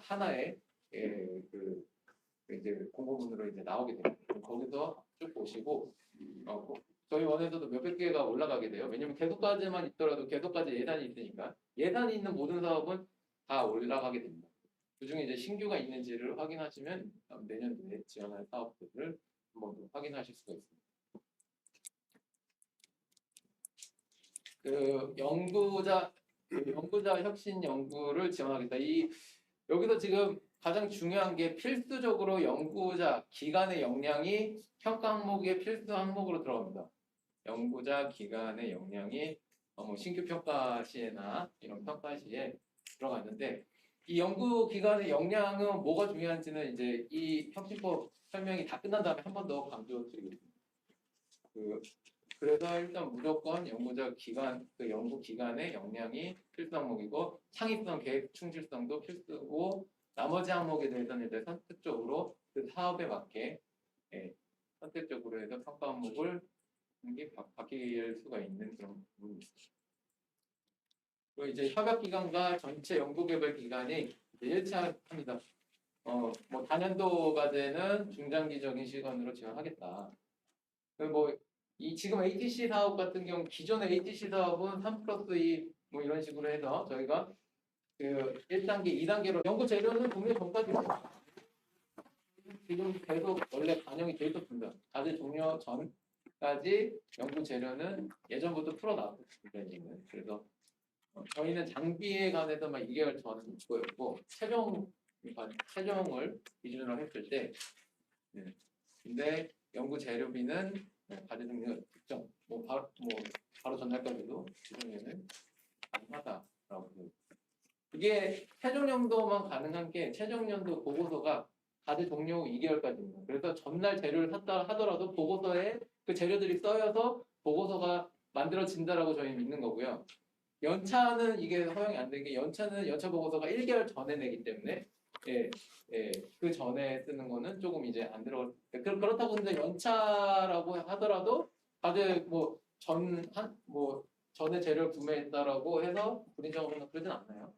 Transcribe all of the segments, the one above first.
하나의 그 이제 공고문으로 이제 나오게 됩니다. 거기서 쭉 보시고 저희 원에서도 몇백 개가 올라가게 돼요. 왜냐면 계속까지만 있더라도 계속까지 예산이 있으니까 예산이 있는 모든 사업은 다 올라가게 됩니다. 그중에 이제 신규가 있는지를 확인하시면 내년도에 지원할 사업들을 한번 더 확인하실 수가 있습니다. 그 연구자 혁신 연구를 지원하겠다. 여기서 지금 가장 중요한 게 필수적으로 연구자 기관의 역량이 평가 항목의 필수 항목으로 들어갑니다. 연구자 기관의 역량이 신규 평가 시에나 이런 평가 시에 들어가 있는데 이 연구 기관의 역량은 뭐가 중요한지는 이제 이 혁신법 설명이 다 끝난 다음에 한 번 더 강조드리겠습니다. 그래서 일단 무조건 연구자 기관, 그 연구 기관의 역량이 필수 항목이고 창의성, 계획, 충실성도 필수고 나머지 항목에 대해서는 이제 선택적으로 그 사업에 맞게 선택적으로 해서 평가 항목을 이게 바뀔 수가 있는 그런 부분이 있습니다. 그리고 이제 협약기관과 전체 연구개발기관이 일치합니다. 뭐 단연도 과제는 중장기적인 시간으로 지원하겠다. 지금 ATC 사업 같은 경우 기존의 ATC 사업은 3+2 뭐 이런 식으로 해서 저희가 그 1단계, 2단계로 연구 재료는 국내 전까지 지금 계속 원래 반영이 돼 있었습니다. 과제 종료 전까지 연구 재료는 예전부터 풀어놨거든요. 그래서 저희는 장비에 관해서만 2개월 전이었고 최종을 기준으로 했을 때 근데 연구 재료비는 과제 종료 직전 바로 전날까지도 기존에는 가능하다라고 봅니다. 이게 최종 연도만 가능한 게 최종 연도 보고서가 과제 종료 후 2개월까지입니다. 그래서 전날 재료를 샀다 하더라도 보고서에 그 재료들이 써여서 보고서가 만들어진다라고 저희는 믿는 거고요. 연차는 이게 허용이 안 되는 게 연차 보고서가 1개월 전에 내기 때문에 그 전에 쓰는 거는 조금 이제 안 들어갈. 그렇다고 근데 연차라고 하더라도 과제 전에 재료를 구매했다라고 해서 불인정하거나 그러진 않나요?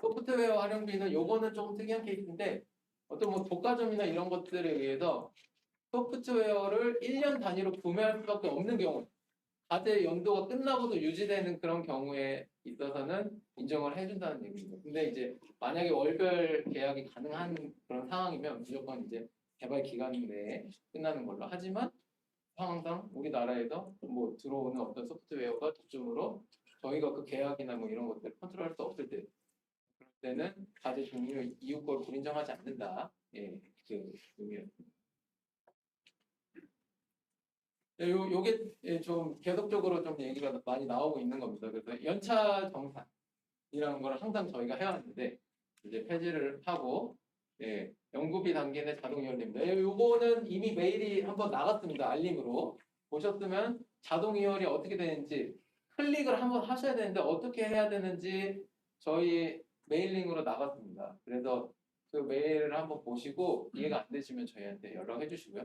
소프트웨어 활용비는 요거는 조금 특이한 케이스인데 어떤 독과점이나 이런 것들에 의해서 소프트웨어를 1년 단위로 구매할 수밖에 없는 경우 과제 연도가 끝나고도 유지되는 그런 경우에 있어서는 인정을 해준다는 얘기입니다. 근데 이제 만약에 월별 계약이 가능한 그런 상황이면 무조건 이제 개발 기간 내에 끝나는 걸로. 하지만 상황상 우리나라에서 들어오는 어떤 소프트웨어가 독점으로 저희가 그 계약이나 이런 것들을 컨트롤할 수 없을 때 그럴 때는 과제 종료 이후 걸 불인정하지 않는다. 그 의미였습니다. 요게 좀 계속적으로 좀 얘기가 많이 나오고 있는 겁니다. 그래서 연차 정산이라는 걸 항상 저희가 해왔는데 이제 폐지를 하고 연구비 단계 내 자동 이월입니다. 요거는 이미 메일이 한번 나갔습니다. 알림으로 보셨으면 자동 이월이 어떻게 되는지 클릭을 한번 하셔야 되는데 어떻게 해야 되는지 저희 메일링으로 나갔습니다. 그래서 그 메일을 한번 보시고 이해가 안 되시면 저희한테 연락해 주시고요.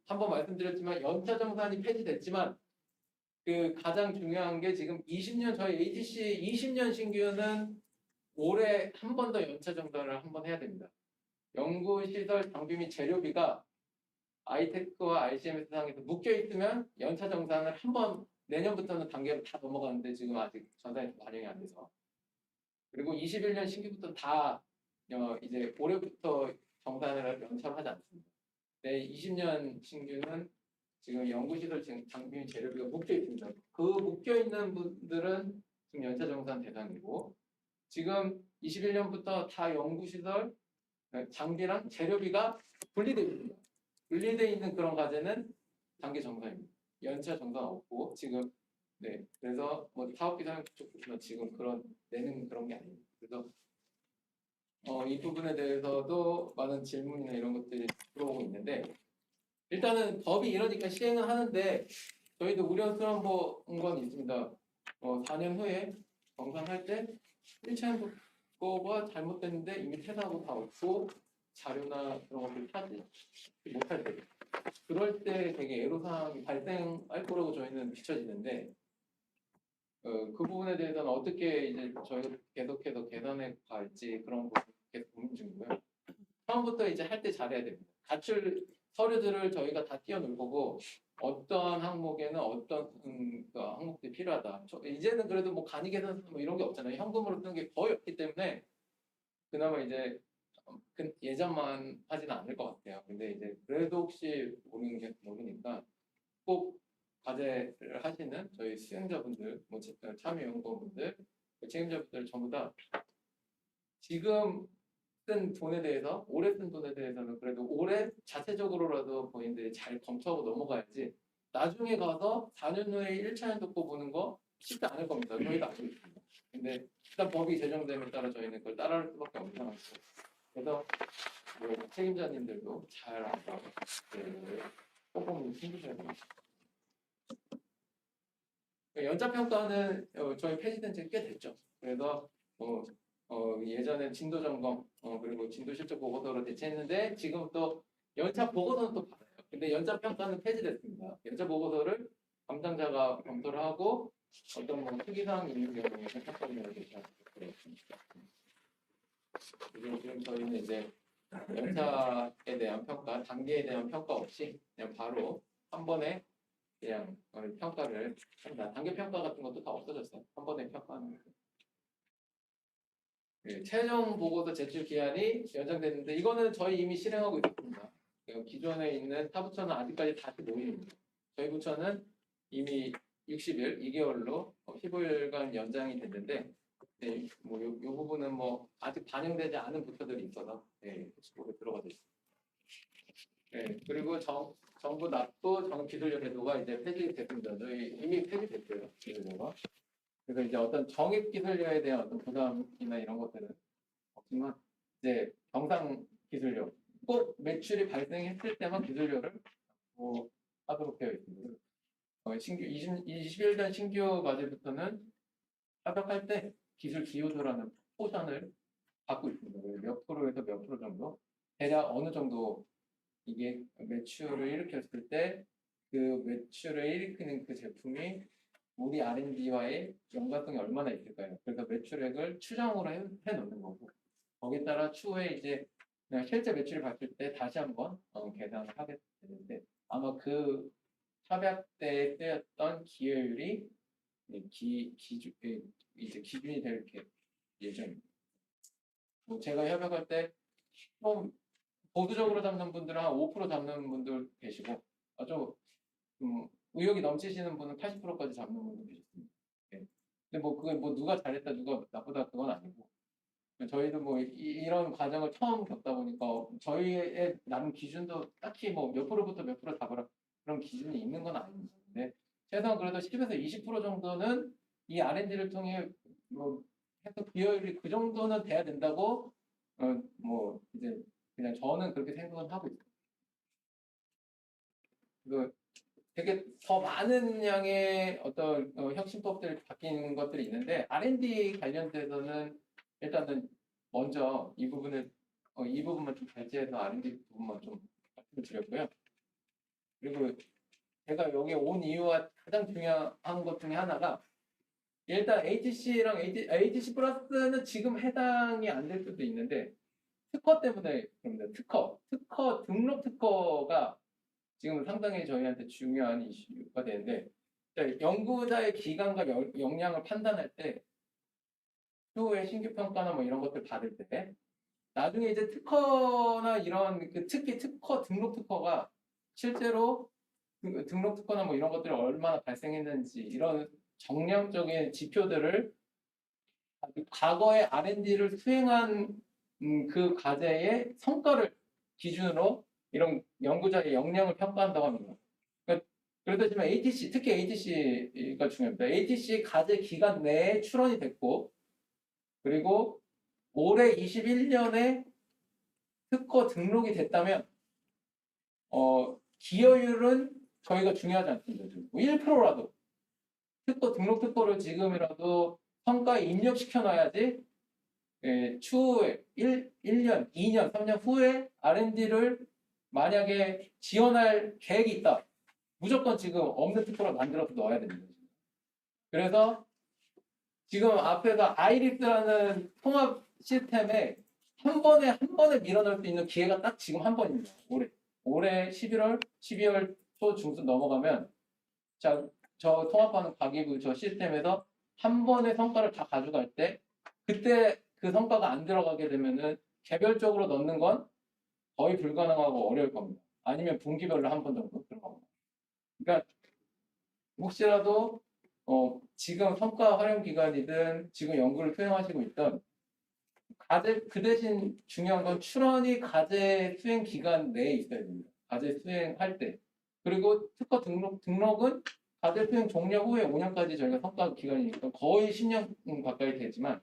한번 말씀드렸지만 연차 정산이 폐지됐지만 그 가장 중요한 게 지금 20년 저희 ATC 20년 신규는 올해 한 번 더 연차 정산을 한번 해야 됩니다. 연구시설 장비 및 재료비가 아이테크와 ICMS 상에서 묶여 있으면 연차 정산을 한번 내년부터는 단계로 다 넘어가는데 지금 아직 전산이 반영이 안 돼서 그리고 21년 신규부터 다 이제 올해부터 정산을 연차로 하지 않습니다. 20년 신규는 지금 연구시설 장비 및 재료비가 묶여 있습니다. 그 묶여 있는 분들은 지금 연차 정산 대상이고 지금 21년부터 다 연구시설 장비랑 재료비가 분리되어 있습니다. 분리되어 있는 그런 과제는 단계 정산입니다. 연차 정산 없고 지금 그래서 사업비 사용 쪽부터 지금 내는 그런 게 아닙니다. 그래서 이 부분에 대해서도 많은 질문이나 이런 것들이 들어오고 있는데 일단은 법이 이러니까 시행을 하는데 저희도 우려스러운 건 있습니다. 4년 후에 정산할 때 1차 거가 잘못됐는데 이미 퇴사하고 다 없고 자료나 그런 것들 타지 못할 때 그럴 때 되게 애로사항이 발생할 거라고 저희는 비춰지는데 그 부분에 대해서는 어떻게 이제 저희가 계속해서 개선해 갈지 그런 거 계속 고민 중이고요. 처음부터 이제 할 때 잘해야 됩니다. 가출 서류들을 저희가 다 띄워놓을 거고 어떠한 항목에는 어떤 그 항목들이 필요하다. 이제는 그래도 뭐 간이계산 뭐 이런 게 없잖아요. 현금으로 쓰는 게 거의 없기 때문에 그나마 이제 예전만 하지는 않을 것 같아요. 근데 이제 그래도 혹시 모르니까 꼭 과제를 하시는 저희 수행자분들, 뭐 참여연구원분들, 책임자분들 전부 다 지금 쓴 돈에 대해서, 올해 쓴 돈에 대해서는 그래도 올해 자체적으로라도 본인들이 잘 검토하고 넘어가야지 나중에 가서 4년 후에 1차 연도거 보는 거 쉽지 않을 겁니다. 저희도 알고 있습니다. 근데 일단 법이 제정됨에 따라 저희는 그걸 따라할 수밖에 없는 상황이죠. 그래서 뭐 책임자님들도 잘 알고 꼼꼼히 챙기셔야 됩니다. 연차평가는 저희 폐지된 지 꽤 됐죠. 그래서 예전에 진도 점검 그리고 진도 실적 보고서로 대체했는데 지금 또 연차 보고서는 또 받아요. 근데 연차 평가는 폐지됐습니다. 연차 보고서를 담당자가 검토를 하고 어떤 뭐 특이사항이 있는 경우에 평가를 대체하는 거였습니다. 지금 저희는 이제 연차에 대한 평가, 단계에 대한 평가 없이 그냥 바로 한 번에 그냥 평가를 한다. 단계 평가 같은 것도 다 없어졌어요. 한 번에 평가하는 거. 최종 보고서 제출 기한이 연장됐는데 이거는 저희 이미 실행하고 있습니다. 기존에 있는 타 부처는 아직까지 45일입니다. 저희 부처는 이미 60일, 2개월로 15일간 연장이 됐는데 네, 요 부분은 뭐 아직 반영되지 않은 부처들이 있어서 거기 들어가져 있습니다. 네, 그리고 정부 납부 정기술료 제도가 이제 폐지됐습니다. 저희 이미 폐지됐어요. 기술료가. 그래서 이제 어떤 정액 기술료에 대한 어떤 부담이나 이런 것들은 없지만 이제 정상 기술료 꼭 매출이 발생했을 때만 기술료를 하도록 되어 있습니다. 신규 21년 신규 과제부터는 합격할 때 기술 기여도라는 포션을 받고 있습니다. 몇 프로에서 몇 프로 정도 대략 어느 정도 이게 매출을 일으켰을 때 그 매출을 일으키는 그 제품이 우리 R&D와의 연관성이 얼마나 있을까요? 그래서 매출액을 추정으로 해놓는 거고 거기에 따라 추후에 이제 그냥 실제 매출을 봤을 때 다시 한번 계산을 하게 되는데 아마 그 협약 때 쓰였던 기여율이 이제 기준이 될 예정입니다. 뭐 제가 협약할 때 좀 보수적으로 잡는 분들은 한 5% 잡는 분들 계시고 아주 의욕이 넘치시는 분은 80%까지 잡는 분도 계셨습니다. 네. 근데 뭐 그게 뭐 누가 잘했다 누가 나쁘다 그건 아니고 저희도 뭐 이런 과정을 처음 겪다 보니까 저희의 나름 기준도 딱히 뭐 몇 프로부터 몇 프로 잡으라 그런 기준이 있는 건 아닙니다. 근데 최소한 그래도 10에서 20% 정도는 이 R&D를 통해 뭐 해서 비효율이 그 정도는 돼야 된다고 뭐 이제 그냥 저는 그렇게 생각을 하고 있어요. 그 되게 더 많은 양의 어떤 혁신법들이 바뀐 것들이 있는데 R&D 관련돼서는 일단은 먼저 이 부분만 좀 발제해서 R&D 부분만 좀 말씀을 드렸고요. 그리고 제가 여기 온 이유와 가장 중요한 것 중에 하나가 일단 ATC랑 ATC 플러스는 지금 해당이 안 될 수도 있는데 특허 때문에 그럽니다. 특허 등록 특허가 지금 상당히 저희한테 중요한 이슈가 되는데 연구자의 기간과 역량을 판단할 때 추후에 신규 평가나 뭐 이런 것들 받을 때 나중에 이제 특허나 이런 특히 특허 등록 특허가 실제로 등록 특허나 뭐 이런 것들이 얼마나 발생했는지 이런 정량적인 지표들을 과거에 R&D를 수행한 그 과제의 성과를 기준으로 이런 연구자의 역량을 평가한다고 합니다. 그래서 지금 ATC, 특히 ATC가 중요합니다. ATC 과제 기간 내에 출원이 됐고 그리고 올해 21년에 특허 등록이 됐다면 기여율은 저희가 중요하지 않습니다. 1%라도 특허 등록 특허를 지금이라도 성과에 입력시켜 놔야지 추후에 1년, 2년, 3년 후에 R&D를 만약에 지원할 계획이 있다. 무조건 지금 없는 특허를 만들어서 넣어야 됩니다. 그래서 지금 앞에서 아이리스라는 통합 시스템에 한 번에 밀어넣을 수 있는 기회가 딱 지금 한 번입니다. 올해 11월, 12월 초 중순 넘어가면 자, 저 통합하는 과기부 저 시스템에서 한 번의 성과를 다 가져갈 때 그때 그 성과가 안 들어가게 되면은 개별적으로 넣는 건 거의 불가능하고 어려울 겁니다. 아니면 분기별로 한 번 정도 들어갑니다. 그러니까 혹시라도 지금 성과 활용 기간이든 지금 연구를 수행하시고 있던 과제 그 대신 중요한 건 출원이 과제 수행 기간 내에 있어야 됩니다. 과제 수행할 때. 그리고 특허 등록은 과제 수행 종료 후에 5년까지 저희가 성과 기간이니까 거의 10년 가까이 되지만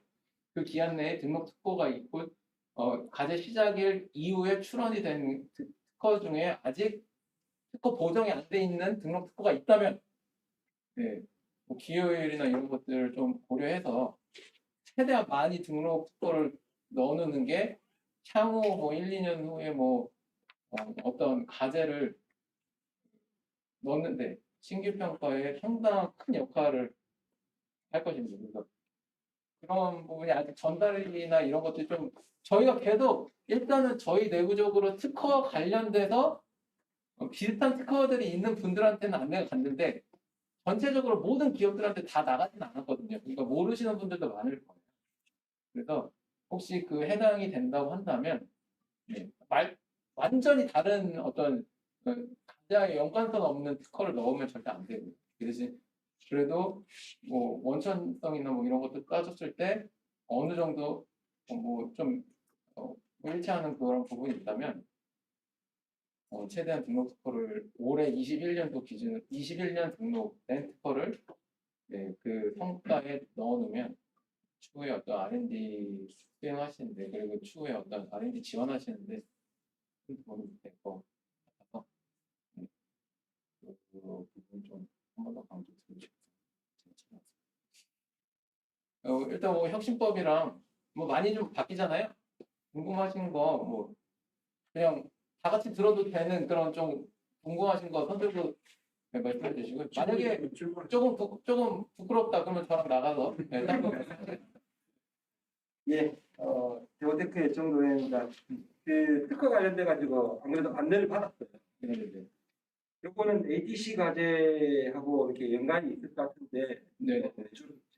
그 기간 내에 등록 특허가 있고 과제 시작일 이후에 출원이 된 특허 중에 아직 특허 보정이 안 돼 있는 등록 특허가 있다면 네, 뭐 기여율이나 이런 것들을 좀 고려해서 최대한 많이 등록 특허를 넣어놓는 게 향후 뭐 1, 2년 후에 뭐 어떤 과제를 넣는데 신규 평가에 상당한 큰 역할을 할 것입니다. 그래서 그런 부분이 아직 전달이나 이런 것들이 좀 저희가 계속 일단은 저희 내부적으로 특허 관련돼서 비슷한 특허들이 있는 분들한테는 안내가 갔는데 전체적으로 모든 기업들한테 다 나가지는 않았거든요. 그러니까 모르시는 분들도 많을 거예요. 그래서 혹시 그 해당이 된다고 한다면 완전히 다른 어떤 가짜의 연관성 없는 특허를 넣으면 절대 안 되고 그 대신 그래도 뭐 원천성이나 뭐 이런 것도 따졌을 때 어느 정도 뭐좀 일치하는 그런 부분이 있다면 최대한 등록 특허를 올해 21년도 기준 21년 등록된 특허를 그 성과에 넣어놓으면 추후에 어떤 R&D 수행하시는데 그리고 추후에 어떤 R&D 지원하시는데 큰 도움이 될 것 같아서 그 부분 좀 한 번 더 강조드리고 싶습니다. 일단 뭐 혁신법이랑 뭐 많이 좀 바뀌잖아요. 궁금하신 거 뭐 그냥 다 같이 들어도 되는 그런 좀 궁금하신 거 선들고 말씀해 주시고 만약에 조금 부끄럽다 그러면 저랑 나가서 예, 데오테크의 정도입니다. 그 특허 관련돼 가지고 안 그래도 안내를 받았어요. 네네네. 요거는 ATC 과제하고 이렇게 연관이 있을 것 같은데, 네.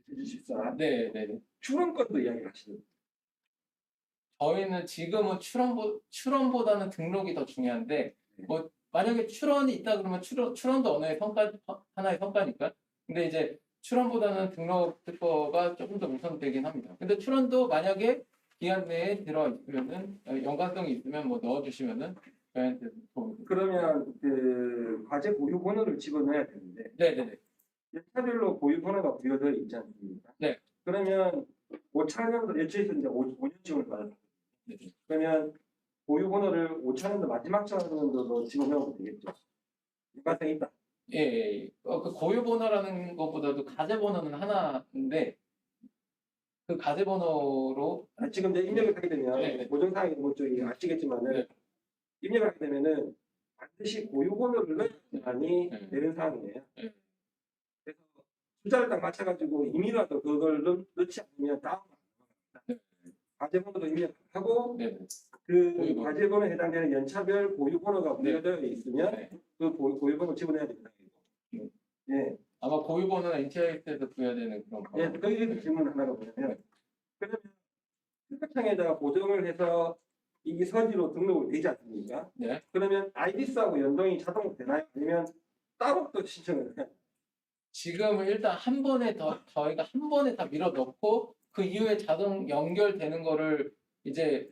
주십사. 네네네. 출원권도 이야기를 하시는. 저희는 지금은 출원보다는 등록이 더 중요한데 뭐 만약에 출원이 있다 그러면 출원도 하나의 성과니까. 근데 이제 출원보다는 등록 특허가 조금 더 우선되긴 합니다. 근데 출원도 만약에 기간 내에 들어 있으면은 연관성이 있으면 뭐 넣어주시면은 저희한테 도움이 됩니다. 그러면 그 과제 보유 번호를 집어넣어야 되는데, 네네네. 차별로 보유 번호가 부여되어 있지 않습니까? 네. 그러면 5차년도 예초에서 이제 5년쯤을 받았어요. 네네. 그러면 보유 번호를 5차년도 마지막 차년도로 집어넣으면 되겠죠. 일관성이 있다. 예. 그 고유 번호라는 것보다도 가제 번호는 하나인데 그 가제 번호로 지금 이제 입력을 하게 되면 네. 보정사항이 뭐 저기 아시겠지만은 네. 입력을 하게 되면은 반드시 고유 번호를 넣어야만이 네. 되는 사항이에요. 네. 그래서 숫자를 딱 맞춰가지고 임의라도 그걸 넣지 않으면 다음 과제 번호도 입력하고 네. 그 고유 번호. 과제 번호에 해당되는 연차별 보유 번호가 부여되어 있으면 네. 그 보유 번호 집어넣어야 됩니다. 예. 아마 고유 번호는 NTIS에서 부여되는 그런 번호. 예, 거기에서 질문 하나가 뭐냐면 그러면 특허청에다가 보정을 해서 이게 서지로 등록이 되지 않습니까? 네. 그러면 아이디스하고 연동이 자동으로 되나요? 아니면 따로 또 신청을 해요? 지금은 일단 한 번에 저희가 한 번에 다 밀어 넣고 그 이후에 자동 연결되는 거를 이제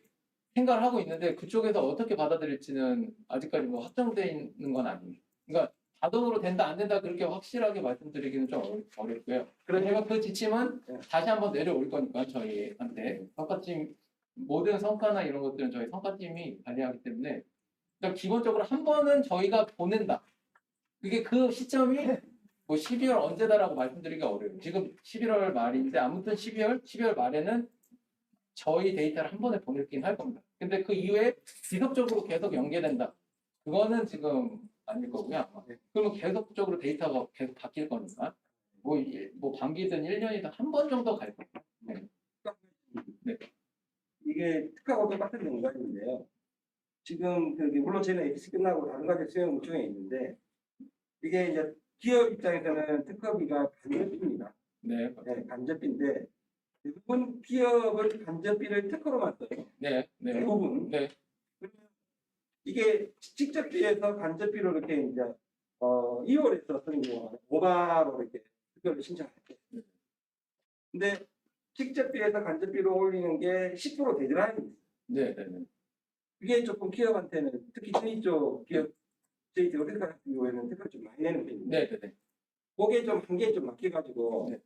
생각을 하고 있는데 그쪽에서 어떻게 받아들일지는 아직까지 뭐 확정되어 있는 건 아니에요. 그러니까 자동으로 된다 안 된다 그렇게 확실하게 말씀드리기는 좀 어렵고요. 그러면 그 지침은 다시 한번 내려올 거니까 저희한테 성과팀 모든 성과나 이런 것들은 저희 성과팀이 관리하기 때문에 그러니까 기본적으로 한 번은 저희가 보낸다. 그게 그 시점이 뭐 12월 언제다라고 말씀드리기가 어려워요. 지금 11월 말인데 아무튼 12월 말에는 저희 데이터를 한 번에 보내긴 할 겁니다. 근데 그 이후에 지속적으로 계속 연계된다. 그거는 지금 아닐 거고요. 그러면 계속적으로 데이터가 계속 바뀔 거니까. 뭐 반기든 1년이든 한 번 정도 갈 거예요. 네. 이게 특하고 똑같은 연관인데요. 지금 물론 저희는 APC 끝나고 다른 과제 수행 중에 있는데 이게 이제 기업 입장에서는 특허비가 간접비입니다. 네. 네, 간접비인데 대부분 기업은 간접비를 특허로만 써요. 네. 네. 대부분. 네. 이게 직접비에서 간접비로 이렇게 이제 2월에서 쓰는 경우가 고바로 이렇게 특허를 신청할 때. 근데 직접비에서 간접비로 올리는 게 10% 데드라인이 있어요. 네. 네. 그게 조금 기업한테는 특히 저희 쪽 기업 저희 대우대사 같은 경우에는 특허를 좀 많이 내는 편입니다. 네. 네. 그게 좀 한계에 좀 막혀가지고 네.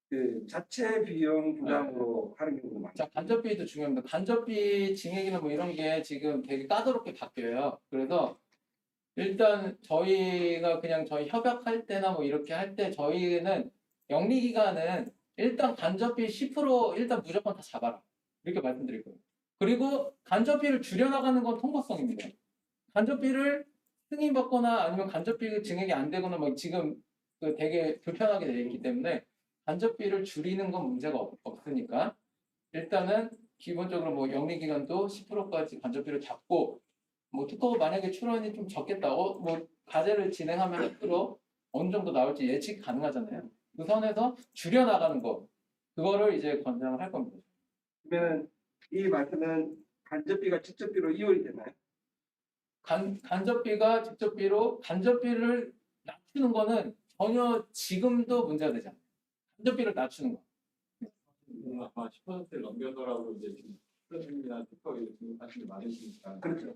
그 자체 비용 부담으로 하는 경우가 많아요. 자, 간접비도 중요합니다. 간접비 증액이나 뭐 이런 게 지금 되게 까다롭게 바뀌어요. 그래서 일단 저희가 그냥 저희 협약할 때나 뭐 이렇게 할 때 저희는 영리기관은 일단 간접비 10% 일단 무조건 다 잡아라. 이렇게 말씀드릴 거예요. 그리고 간접비를 줄여나가는 건 통보성입니다. 간접비를 승인받거나 아니면 간접비 증액이 안 되거나 뭐 지금 그 되게 불편하게 되어 있기 때문에 간접비를 줄이는 건 문제가 없으니까 일단은 기본적으로 뭐 영리기관도 10%까지 간접비를 잡고 뭐 특허가 만약에 출원이 좀 적겠다. 뭐 과제를 진행하면 앞으로 어느 정도 나올지 예측 가능하잖아요. 그 선에서 줄여나가는 거 그거를 이제 권장을 할 겁니다. 그러면 이 말씀은 간접비가 직접비로 이월이 되나요? 간접비가 직접비로 간접비를 낮추는 거는 전혀 지금도 문제가 되지 않아요. 간접비를 낮추는 거. 아마 10%를 넘겨서라고 이제 지금 프로그램이나 특허에 등록하시는 분 많으시니까 그렇죠.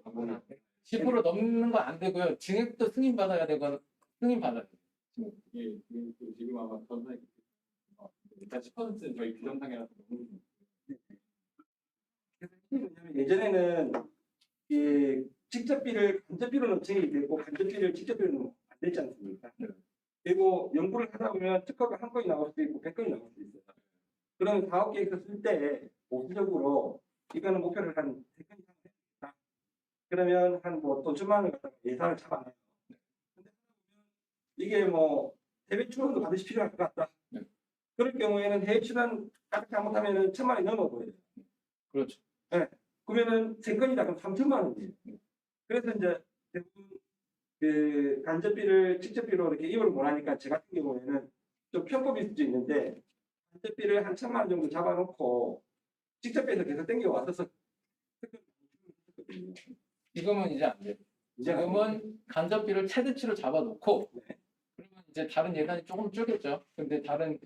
10% 넘는 건 안 되고요. 증액도 승인 받아야 되거나 승인 받아야 돼요. 예, 지금 아마 전산에 일단 10%는 저희 규정상이라서 너무 왜냐면 예전에는 이 직접비를 간접비로 넣지 되고 간접비를 직접비로 넣으면 안 되지 않습니까? 그리고 연구를 하다 보면 특허가 한 건이 나올 수도 있고 100건이 나올 수도 있어요. 그럼 사업 계획서 쓸 때 보수적으로 이거는 목표를 한 100건 이상 했다. 그러면 한 돈 천만 원 갖다가 예산을 잡아놔요. 근데 이게 뭐 해외 출원도 반드시 필요할 것 같다. 네. 그럴 경우에는 해외 출원 딱 잘못하면은 1,000만 원이 넘어버려요. 그렇죠. 그러면은 3건이다 그럼 3천만 원이에요. 그래서 이제 대부분 그 간접비를 직접비로 이렇게 이용을 못하니까 제 같은 경우에는 좀 편법일 수도 있는데 간접비를 한 1,000만 원 정도 잡아놓고 직접비에서 계속 땡겨와서 지금은 이제 안 돼요. 지금은 간접비를 최대치로 잡아놓고 그러면 이제 다른 예산이 조금 줄겠죠. 근데 다른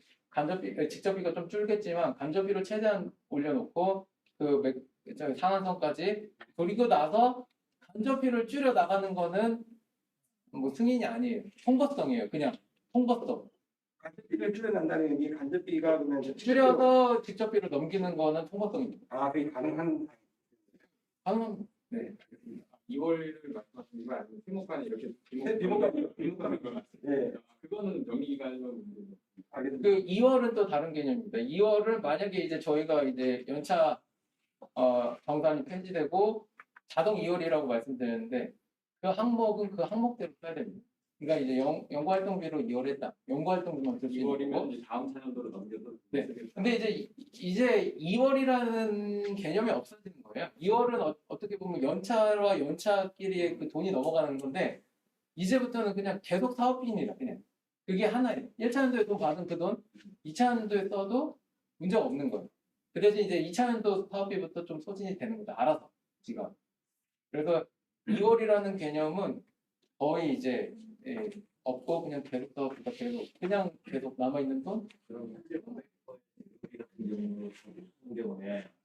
직접비가 좀 줄겠지만 간접비를 최대한 올려놓고 그 상한선까지 그리고 나서 간접비를 줄여 나가는 거는 뭐 승인이 아니에요. 통보성이에요. 그냥 통보성. 간접비를 줄여낸다는 게 간접비가 그러면 이제 줄여서 직접비를 넘기는 거는 통보성입니다. 그게 가능한 가능. 네. 2월을 말씀하시는 거 아니면 세목간에 이렇게 비목간이 걸 네. 그거는 영리기관이면 알겠습니다. 그 2월은 또 다른 개념입니다. 2월을 만약에 이제 저희가 이제 연차 정산이 폐지되고 자동 2월이라고 말씀드렸는데 그 항목은 그 항목대로 써야 됩니다. 그러니까 이제 연구활동비로 2월 했다. 연구활동비만 쓸 수 있는 2월이면 거고. 이제 다음 차년도로 넘겨서 네. 근데 이제 2월이라는 개념이 없어지는 거예요. 2월은 어떻게 보면 연차와 연차끼리의 그 돈이 넘어가는 건데 이제부터는 그냥 계속 사업비입니다. 그냥 그게 하나예요. 1차 연도에 돈 받은 그 돈 2차 연도에 써도 문제가 없는 거예요. 그 대신 이제 2차 연도 사업비부터 좀 소진이 되는 거다. 알아서 지가. 그래서 2월이라는 개념은 거의 이제 없고 그냥 계속 사업비가 그냥 계속 남아 있는 돈.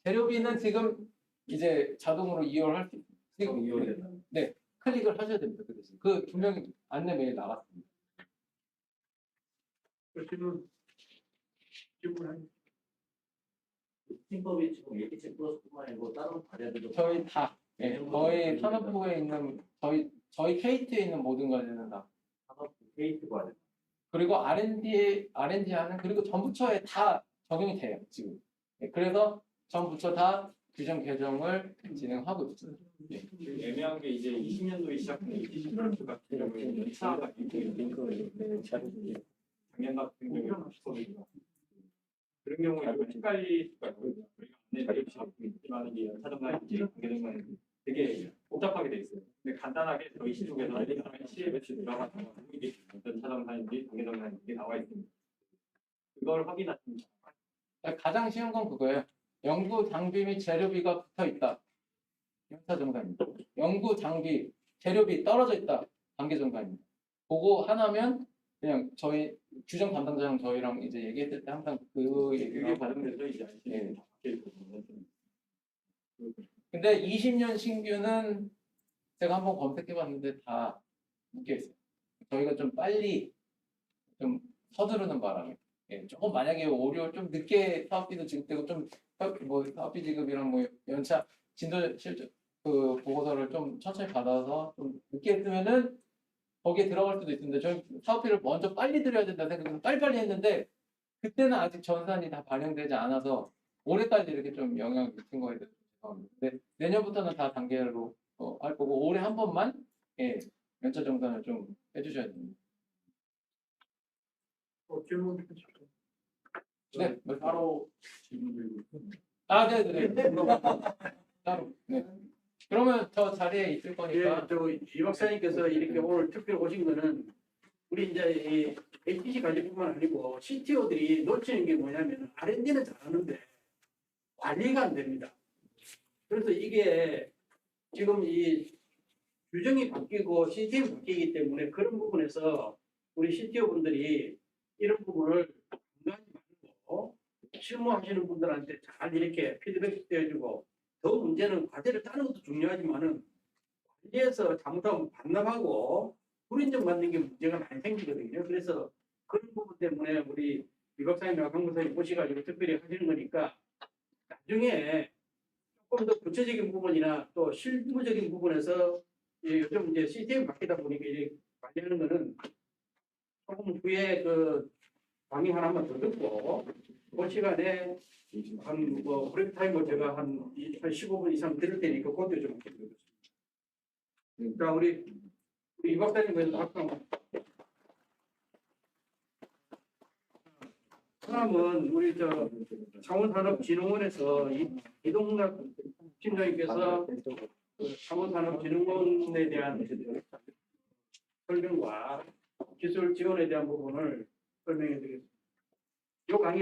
재료비는 지금 이제 자동으로 2월 할 수 있어요. 지금 2월 된다. 네, 클릭을 하셔야 됩니다. 그 대신 그 분명히 안내 메일 나갔습니다. 팀법이 지금 APC 플러스뿐만 아니고 다른 과제들도 저희 다 거의 산업부에 있는 저희 KT에 있는 모든 과제는 다 산업 게이트 과제. 그리고 R&D 하는 그리고 전 부처에 다 적용이 돼요 지금. 그래서 전 부처 다 규정 개정을 진행하고 있습니다. 애매한 게 이제 20년도에 시작한 APC 같은 경우에는 연차가 있고 작년에 당연 같은 경우는 시설이죠. 그런 경우에 좀 헷갈릴 수가 있거든요. 저희가 안내를 하고 있지만 이게 연차정산인지 관계정산인지 되게 복잡하게 돼 있어요. 근데 간단하게 저희 시중에서 시에 며칠 들어가서 이게 연차정산인지 관계정산인지 이게 나와 있습니다. 그걸 확인하시면 가장 쉬운 건 그거예요. 연구 장비 및 재료비가 붙어 있다. 연차 정산입니다. 연구 장비, 재료비 떨어져 있다. 단계 정산입니다. 그거 하나면 그냥 저희 규정 담당자랑 저희랑 이제 얘기했을 때 항상 그 얘기를 그게 하고 과정돼서 이제 예. 밖에 있거든요. 근데 20년 신규는 제가 한번 검색해봤는데 다 묶여 있어요. 저희가 좀 빨리 좀 서두르는 바람에 조금 만약에 오류 좀 늦게 사업비도 지급되고 좀 뭐 사업비 지급이랑 뭐 연차 진도 실적 그 보고서를 좀 천천히 받아서 좀 늦게 했으면은 거기에 들어갈 수도 있는데 저희 사업비를 먼저 빨리 드려야 된다 생각해서 빨리빨리 했는데 그때는 아직 전산이 다 반영되지 않아서 올해까지 이렇게 좀 영향을 미친 거에 대해서 죄송합니다. 근데 내년부터는 다 단계로 할 거고 올해 한 번만 연차 정산을 좀 해주셔야 됩니다. 질문 네, 따로 질문 드리고 있습니다. 아, 네네. 따로. 네. 그러면 저 자리에 있을 거니까. 예, 이 박사님께서 이렇게 오늘 특별히 오신 거는 우리 이제 이 HTC 관리뿐만 아니고 CTO들이 놓치는 게 뭐냐면 R&D는 잘하는데 관리가 안 됩니다. 그래서 이게 지금 이 규정이 바뀌고 시스템이 바뀌기 때문에 그런 부분에서 우리 CTO 분들이 이런 부분을 중간에 말고 실무하시는 분들한테 잘 이렇게 피드백 해주고 더 문제는 과제를 짜는 것도 중요하지만은 관리에서 잘못하면 반납하고 불인정 받는 게 문제가 많이 생기거든요. 그래서 그런 부분 때문에 우리 이 박사님이나 강 박사님 오셔가지고 특별히 하시는 거니까 나중에 조금 더 구체적인 부분이나 또 실무적인 부분에서 요즘 이제 시스템이 바뀌다 보니까 이제 관리하는 거는 조금 후에 그 강의 하나만 더 듣고 그 시간에 한 뭐 브레이크 타임을 제가 한 15분 이상 들을 테니까 그것도 좀 해주세요. 자 우리 이 박사님 그래서 아까 사람은 우리 저 창원산업진흥원에서 이동락 팀장님께서 그 창원산업진흥원에 대한 설명과 기술 지원에 대한 부분을 설명해 드리겠습니다. 이 강의